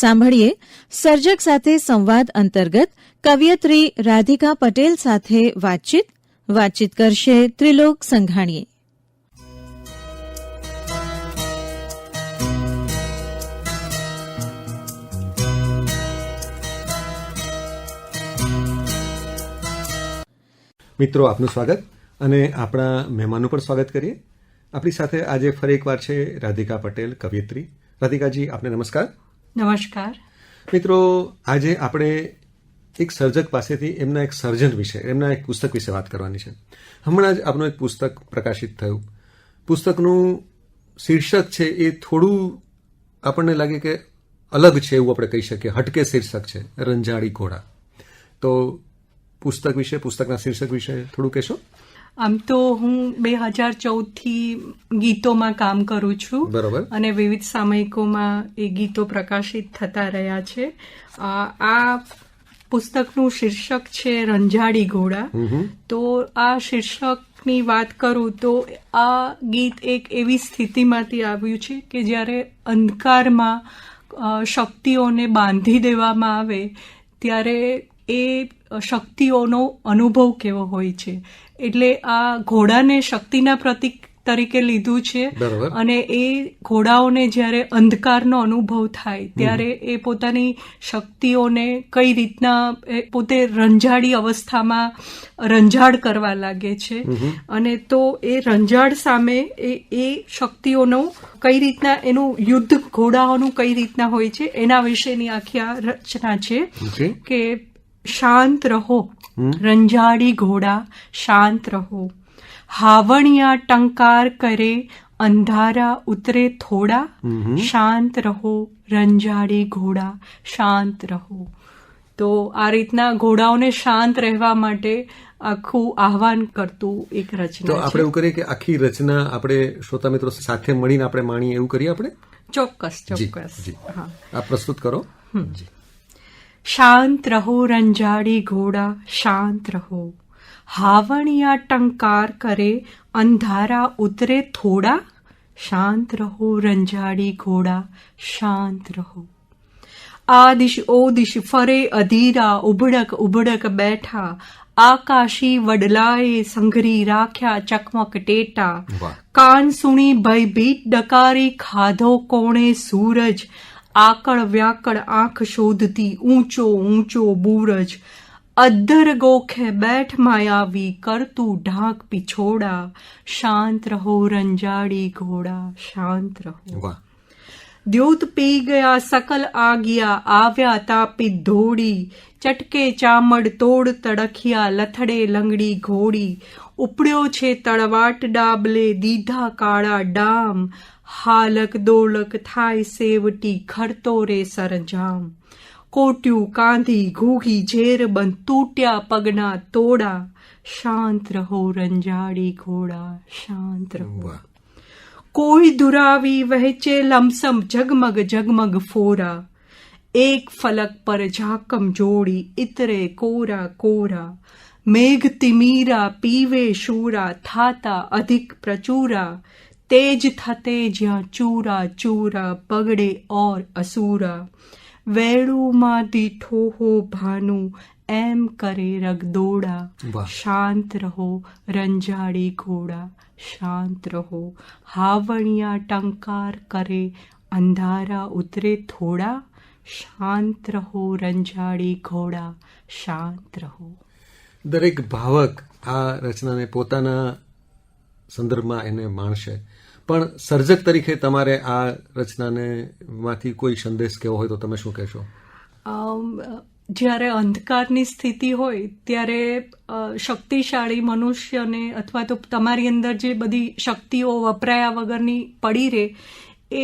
સાંભળીએ સર્જક સાથે સંવાદ અંતર્ગત કવિયત્રી રાધિકા પટેલ સાથે વાતચીત કરશે ત્રિલોક સંઘાણીએ. મિત્રો, આપનું સ્વાગત અને આપણા મહેમાનનું પણ સ્વાગત કરીએ. આપણી સાથે આજે ફરી એકવાર છે રાધિકા પટેલ, કવિયત્રી. રાધિકાજી, આપને નમસ્કાર. નમસ્કાર. મિત્રો, આજે આપણે એક સર્જક પાસેથી એમના એક સર્જન વિશે, એમના એક પુસ્તક વિશે વાત કરવાની છે. હમણાં જ આપનું એક પુસ્તક પ્રકાશિત થયું. પુસ્તકનું શીર્ષક છે એ થોડું આપણને લાગે કે અલગ છે એવું આપણે કહી શકીએ, હટકે શીર્ષક છે, રંજાડી ઘોડા. તો પુસ્તક વિશે, પુસ્તકના શીર્ષક વિશે થોડું કહેશો? આમ તો હું 2014થી ગીતોમાં કામ કરું છું. બરોબર. અને વિવિધ સામયિકોમાં એ ગીતો પ્રકાશિત થતા રહ્યા છે. આ પુસ્તકનું શીર્ષક છે રંજાડી ઘોડા. તો આ શીર્ષકની વાત કરું તો આ ગીત એક એવી સ્થિતિમાંથી આવ્યું છે કે જ્યારે અંધકારમાં શક્તિઓને બાંધી દેવામાં આવે ત્યારે એ શક્તિઓનો અનુભવ કેવો હોય છે. એટલે આ ઘોડાને શક્તિના પ્રતીક તરીકે લીધું છે. અને એ ઘોડાઓને જ્યારે અંધકારનો અનુભવ થાય ત્યારે એ પોતાની શક્તિઓને કઈ રીતના પોતે રંજાડી અવસ્થામાં રંજાડ કરવા લાગે છે. અને તો એ રંજાડ સામે એ શક્તિઓનો કઈ રીતના એનું યુદ્ધ ઘોડાઓનું કઈ રીતના હોય છે એના વિશેની આખી આ રચના છે. કે શાંત રહો રંજાડી ઘોડા, શાંત રહો. હાવણિયા ટંકાર કરે, અંધારા ઉતરે થોડા. શાંત રહો રંજાડી ઘોડા, શાંત રહો. તો આ રીતના ઘોડાઓને શાંત રહેવા માટે આખું આહવાન કરતું એક રચના. તો આપણે એવું કરીએ કે આખી રચના આપણે શ્રોતા મિત્રો સાથે મળીને આપણે માણીએ, એવું કરીએ આપણે? ચોક્કસ. હા, આપ પ્રસ્તુત કરો. જી. શાંત રહો રંજાડી ઘોડા, શાંત રહો. હાવણિયા ટંકાર કરે, અંધારા ઉતરે થોડા. શાંત રહો રંજાડી ઘોડા, શાંત રહો. આ દિશ ઓ દિશ ફરે અધીરા, ઉબડક ઉબડક બેઠા. આકાશી વડલાએ સંઘરી રાખ્યા ચકમક ટેટા. કાન સુણી ભયભીત ડકારી, ખાધો કોણે સૂરજ. આકળ વ્યાકળ આંખ શોધતી, ઊંચો ઊંચો બૂરજ. અદ્ધર ગોખે બેઠ માયાવી, કરતું ઢાંક પિછોડા. શાંત રહો રંજાડી ઘોડા, શાંત રહો. દ્યોત પી ગયા સકલ આગિયા, આવ્યા તાપી ધોડી. ચટકે ચામડ તોડ તડખિયા, લથડે લંગડી ઘોડી. ઉપડ્યો છે તળવાટ ડાબલે, દીધા કાળા ડામ. હાલક દોલક થાય સેવટી, ખરતો રે સરંજામ. કોટ્યું કાંધી ઘૂઘી ઝેર બંધ, તૂટ્યા પગના તોડા. શાંત રહો રંજાડી ઘોડા, શાંત રહો. કોઈ ધુરાવી વહેંચે લમસમ, ઝગમગ ઝગમગ ફોરા. એક ફલક પર ઝાકમ જોડી, ઇતરે કોરા કોરા. મેઘ તિમીરા પીવે શૂરા, થાતા અધિક પ્રચુરા. તેજ થતે જ્યાં ચૂરા ચૂરા, બગડે ઓર અસૂરા. વેળુમાં દીઠો હો ભાનું, એમ કરે રગદોડા. શાંત રહો રંજાડી ઘોડા, શાંત રહો. હાવણિયા ટંકાર કરે, અંધારા ઉતરે થોડા. શાંત રહો રંજાડી ઘોડા, શાંત રહો. દરેક ભાવક આ રચનાને પોતાના સંદર્ભમાં એને માણશે, પણ સર્જક તરીકે તમારે આ રચનાને માંથી કોઈ સંદેશ કેવો હોય તો તમે શું કહેશો? જ્યારે અંધકારની સ્થિતિ હોય ત્યારે શક્તિશાળી મનુષ્યને અથવા તો તમારી અંદર જે બધી શક્તિઓ વપરાયા વગરની પડી રહે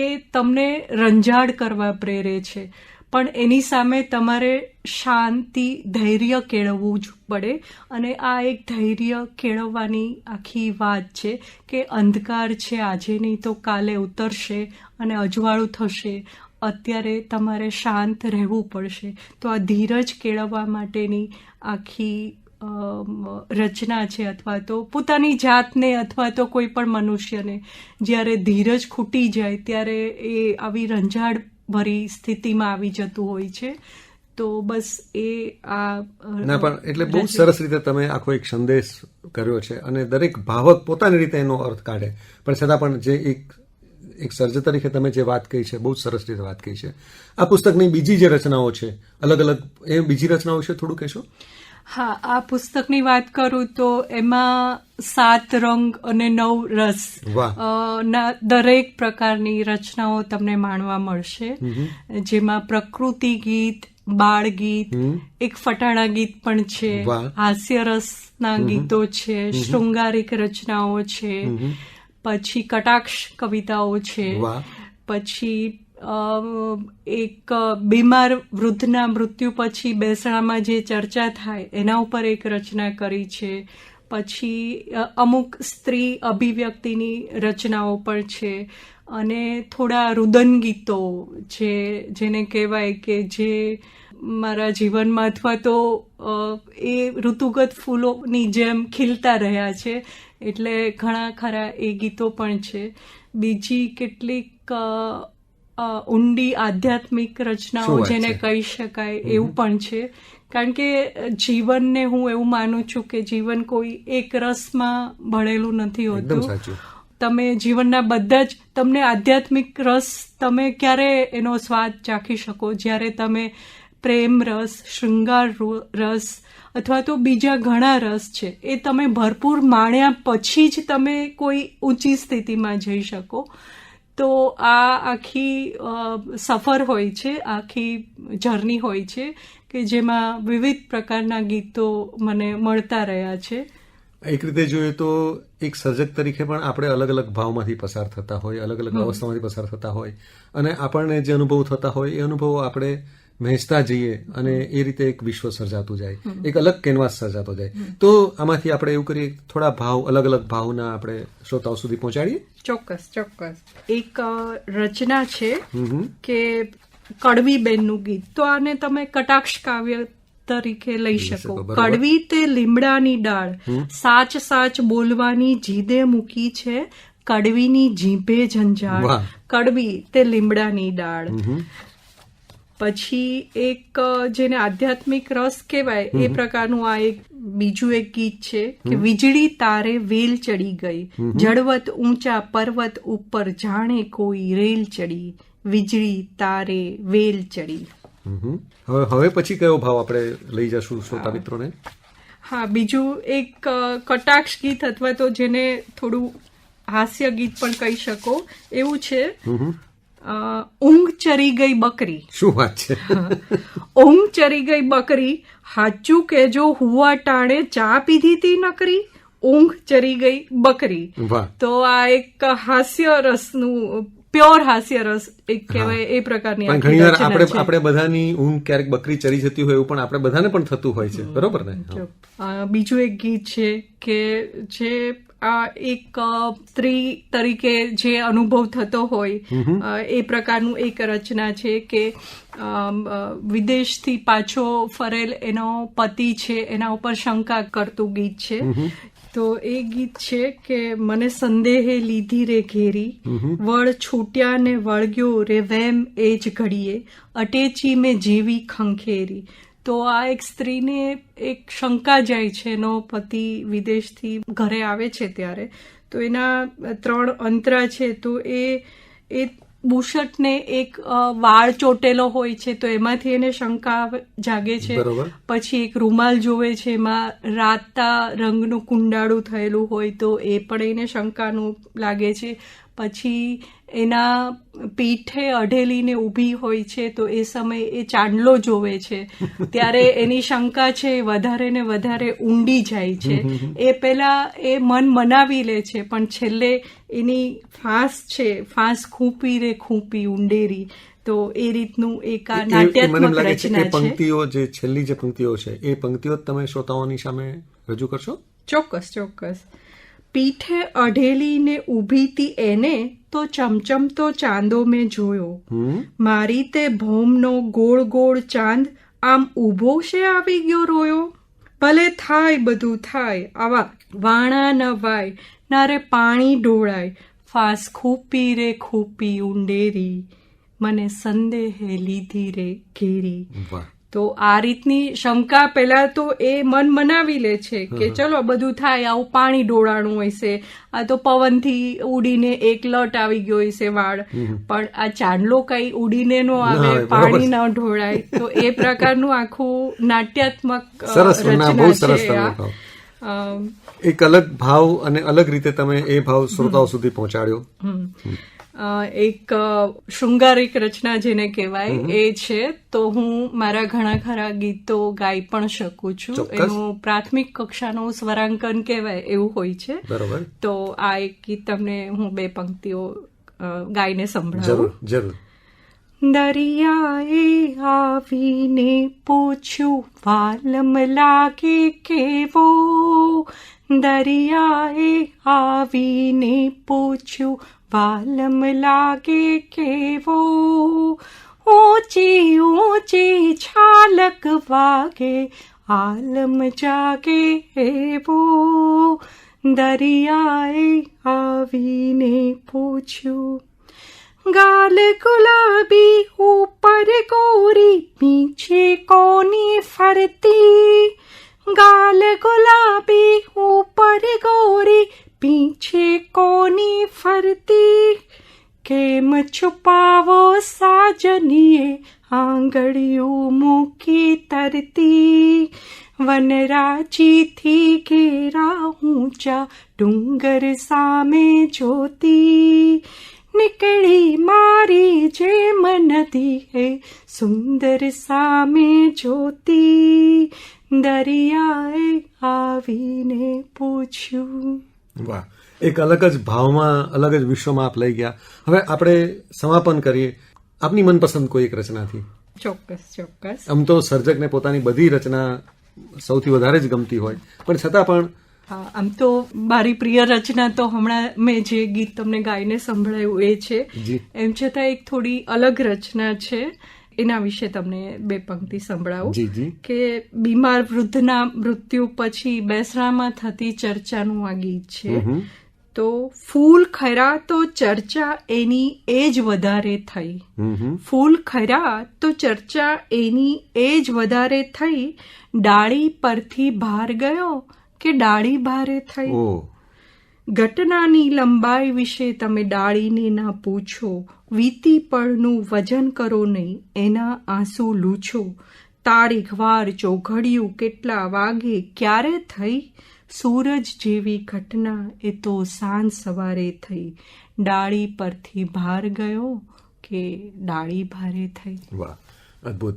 એ તમને રંજાડ કરવા પ્રેરે છે. પણ એની સામે તમારે શાંતિ, ધૈર્ય કેળવવું જ પડે. અને આ એક ધૈર્ય કેળવવાની આખી વાત છે કે અંધકાર છે આજે નહીં તો કાલે ઉતરશે અને અજવાળું થશે. અત્યારે તમારે શાંત રહેવું પડશે. તો આ ધીરજ કેળવવા માટેની આખી રચના છે, અથવા તો પોતાની જાતને અથવા તો કોઈ પણ મનુષ્યને જ્યારે ધીરજ ખૂટી જાય ત્યારે એ આવી રંજાડ ભરી સ્થિતિમાં આવી જતું હોય છે. તો બસ એ આ ના પણ એટલે બહુ સરસ રીતે તમે આખો એક સંદેશ કર્યો છે અને દરેક ભાવક પોતાની રીતે એનો અર્થ કાઢે, પણ છતાં પણ જે એક સર્જક તરીકે તમે જે વાત કહી છે બહુ જ સરસ રીતે વાત કહી છે. આ પુસ્તકની બીજી જે રચનાઓ છે અલગ અલગ, એ બીજી રચનાઓ છે થોડું કહેશો? હા, આ પુસ્તકની વાત કરું તો એમાં 7 રંગ અને 9 રસ ના દરેક પ્રકારની રચનાઓ તમને માણવા મળશે, જેમાં પ્રકૃતિ ગીત, બાળ ગીત, એક ફટાણા ગીત પણ છે, હાસ્યરસના ગીતો છે, શૃંગારિક રચનાઓ છે, પછી કટાક્ષ કવિતાઓ છે, પછી એક બીમાર વૃદ્ધના મૃત્યુ પછી બેસણામાં જે ચર્ચા થાય એના ઉપર એક રચના કરી છે, પછી અમુક સ્ત્રી અભિવ્યક્તિની રચનાઓ પણ છે, અને થોડા રુદન ગીતો જેને કહેવાય કે જે મારા જીવનમાં અથવા તો એ ઋતુગત ફૂલોની જેમ ખીલતા રહ્યા છે, એટલે ઘણા ખરા એ ગીતો પણ છે. બીજી કેટલીક ઊંડી આધ્યાત્મિક રચનાઓ જેને કહી શકાય એવું પણ છે, કારણ કે જીવનને હું એવું માનું છું કે જીવન કોઈ એક રસમાં ભળેલું નથી હોતું. તમે જીવનના બધા જ, તમને આધ્યાત્મિક રસ તમે ક્યારે એનો સ્વાદ ચાખી શકો? જ્યારે તમે પ્રેમ રસ, શૃંગાર રસ અથવા તો બીજા ઘણા રસ છે એ તમે ભરપૂર માણ્યા પછી જ તમે કોઈ ઊંચી સ્થિતિમાં જઈ શકો. તો આ આખી સફર હોય છે, આખી જર્ની હોય છે કે જેમાં વિવિધ પ્રકારના ગીતો મને મળતા રહ્યા છે. એક રીતે જોઈએ તો એક સર્જક તરીકે પણ આપણે અલગ અલગ ભાવમાંથી પસાર થતા હોય, અલગ અલગ અવસ્થામાંથી પસાર થતા હોય, અને આપણને જે અનુભવ થતા હોય એ અનુભવો આપણે વહેંચતા જઈએ અને એ રીતે એક વિશ્વ સર્જાતું જાય, એક અલગ કેનવાસ સર્જાતો જાય. તો આમાંથી આપણે એવું કરીએ, થોડા ભાવ, અલગ અલગ ભાવના આપણે શ્રોતાઓ સુધી પહોંચાડીએ. ચોક્કસ. એક રચના છે કે કડવીબેનનું ગીત, તો આને તમે કટાક્ષ કાવ્ય તરીકે લઈ શકો. કડવી તે લીમડાની ડાળ, સાચ સાચ બોલવાની જીદે મૂકી છે, કડવીની જીભે ઝંઝાળ, કડવી તે લીમડાની ડાળ. પછી એક જેને આધ્યાત્મિક રસ કહેવાય એ પ્રકારનું આ એક બીજું એક ગીત છે કે વીજળી તારે વેલ ચડી ગઈ, જળવત ઊંચા પર્વત ઉપર જાણે કોઈ રેલ ચડી, વીજળી તારે વેલ ચડી. હવે પછી કયો ભાવ આપણે લઈ જશું શ્રોતા મિત્રોને? હા, બીજું એક કટાક્ષ ગીત અથવા તો જેને થોડું હાસ્ય ગીત પણ કહી શકો એવું છે. ઊંઘ ચરી ગઈ બકરી. શું વાત છે? ઊંઘ ચરી ગઈ બકરી, હાચું કેજો હુવા ટાણે ચા પીધી તી નકરી, ઊંઘ ચરી ગઈ બકરી. તો આ એક હાસ્ય રસનું, પ્યોર હાસ્ય રસ એક કહેવાય એ પ્રકારની. ઘણી વાર આપણે બધાની ઊંઘ ક્યારેક બકરી ચરી જતી હોય એવું પણ આપણે બધાને પણ થતું હોય છે, બરોબર ને? બીજું એક ગીત છે કે જે આ એક સ્ત્રી તરીકે જે અનુભવ થતો હોય એ પ્રકારનું એક રચના છે કે વિદેશથી પાછો ફરેલ એનો પતિ છે એના ઉપર શંકા કરતું ગીત છે. તો એ ગીત છે કે મને સંદેહે લીધી રે ઘેરી, વળ છૂટ્યા ને વળગ્યો રે વેમ એ જ ઘડીએ, અટેચી મેં જેવી ખંખેરી. તો આ એક સ્ત્રીને એક શંકા જાય છે, એનો પતિ વિદેશથી ઘરે આવે છે ત્યારે, તો એના 3 અંતરા છે, તો એ બુશર્ટને એક વાળ ચોટેલો હોય છે તો એમાંથી એને શંકા જાગે છે. પછી એક રૂમાલ જોવે છે એમાં રાતા રંગનું કુંડાળું થયેલું હોય તો એ પણ એને શંકાનું લાગે છે. પછી એના પીઠે અઢેલીને ઊભી હોય છે તો એ સમયે એ ચાંદલો જોવે છે ત્યારે એની શંકા છે વધારે ને વધારે ઊંડી જાય છે. એ પેલા એ મન મનાવી લે છે પણ છેલ્લે એની ફાંસ ખૂંપી રે ખૂંપી ઊંડેરી. તો એ રીતનું એક આ નાટ્યાત્મક રચના છે. પંક્તિઓ જે છેલ્લી જે પંક્તિઓ છે એ પંક્તિઓ તમે શ્રોતાઓની સામે રજૂ કરશો? ચોક્કસ. પીઠે અઢેલીને ઊભી તી એને તો ચમચમતો ચાંદો મેં જોયો, મારી તે ભોમનો ગોળ ગોળ ચાંદ આમ ઊભો છે આવી ગયો રોયો. ભલે થાય બધું થાય, આવા વાણા ન વાય, નારે પાણી ઢોળાય, ફાસ ખૂપી રે ખૂપી ઊંડેરી. મને સંદેહે લીધી રે ઘેરી. વાહ. તો આ રીતની શંકા પહેલા તો એ મન મનાવી લે છે કે ચલો બધું થાય, આવું પાણી ઢોળાણું હોય છે, આ તો પવનથી ઉડીને એક લટ આવી ગયો હોય છે વાળ, પણ આ ચાંદલો કઈ ઉડીને નો આવે, પાણી ન ઢોળાય. તો એ પ્રકારનું આખું નાટ્યાત્મક રચના છે આ. એક અલગ ભાવ અને અલગ રીતે તમે એ ભાવ શ્રોતાઓ સુધી પહોંચાડ્યો. એક શૃંગારિક રચના જેને કહેવાય એ છે. તો હું મારા ઘણા ખરા ગીતો ગાઈ પણ શકું છું. એનું પ્રાથમિક કક્ષાનું સ્વરાંકન કહેવાય એવું હોય છે. બરોબર. તો આ એક ગીત તમને હું 2 પંક્તિઓ ગાઈને સંભળાવું. જરૂર. દરિયાએ આવીને પૂછ્યું વાલમ લાગે કેવો, દરિયાએ આવીને પૂછ્યું વાલમ લાગે કેવો, ઊંચી ઊંચી છાલક વાગે આલમ જાગે એવો, દરિયાએ આવીને પૂછ્યું. गाल गुलाबी ऊपर गोरी पीछे कोनी फरती, गाल गुलाबी ऊपर गोरी पीछे कोनी फरती, केम छुपावो साजनिए आंगड़ियों मूकी तरती, वनराजी थी घेरा ऊंचा डूंगर सामे जोती, निकली मारी जेम नदी है सुंदर सामे ज्योति, दरियाए आवीने पूछ्યું. વાહ. એક અલગ જ ભાવમાં, અલગ જ વિશ્વમાં આપ લઈ ગયા. હવે આપણે સમાપન કરીએ આપની મનપસંદ કોઈ એક રચનાથી. ચોક્કસ. આમ તો સર્જકને પોતાની બધી રચના સૌથી વધારે જ ગમતી હોય, પણ છતાં પણ આમ તો મારી પ્રિય રચના તો હમણાં મેં જે ગીત તમને ગાઈને સંભળાયું એ છે. એમ છતાં એક થોડી અલગ રચના છે, એના વિશે તમને 2 પંક્તિ સંભળાવું. કે બીમાર વૃદ્ધના મૃત્યુ પછી બેસરામાં થતી ચર્ચાનું આ ગીત છે. તો ફૂલ ખરા તો ચર્ચા એની એ જ વધારે થઈ, ફૂલ ખરા તો ચર્ચા એની એ જ વધારે થઈ, ડાળી પરથી ભાર ગયો કે ડાળી ભારે થઈ. ઘટનાની લંબાઈ વિશે તમે ડાળીને ના પૂછો, વીતી પળનું વજન કરો નહીં એના આંસુ લૂછો, તારીખ વાર ચોઘડિયું કેટલા વાગે ક્યારે થઈ, સૂરજ જેવી ઘટના એ તો સાંજ સવારે થઈ, ડાળી પરથી ભાર ગયો કે ડાળી ભારે થઈ. વાહ, અદભુત.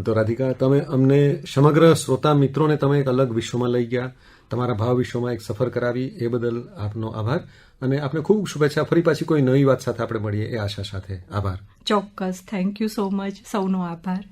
તો રાધિકા, તમે અમને સમગ્ર શ્રોતા મિત્રોને તમે એક અલગ વિશ્વમાં લઈ ગયા, તમારા ભાવ વિશ્વમાં એક સફર કરાવી, એ બદલ આપનો આભાર અને આપને ખૂબ શુભેચ્છા. ફરી પાછી કોઈ નવી વાત સાથે આપણે મળીએ એ આશા સાથે. આભાર. ચોક્કસ. Thank you so much. સૌનો આભાર.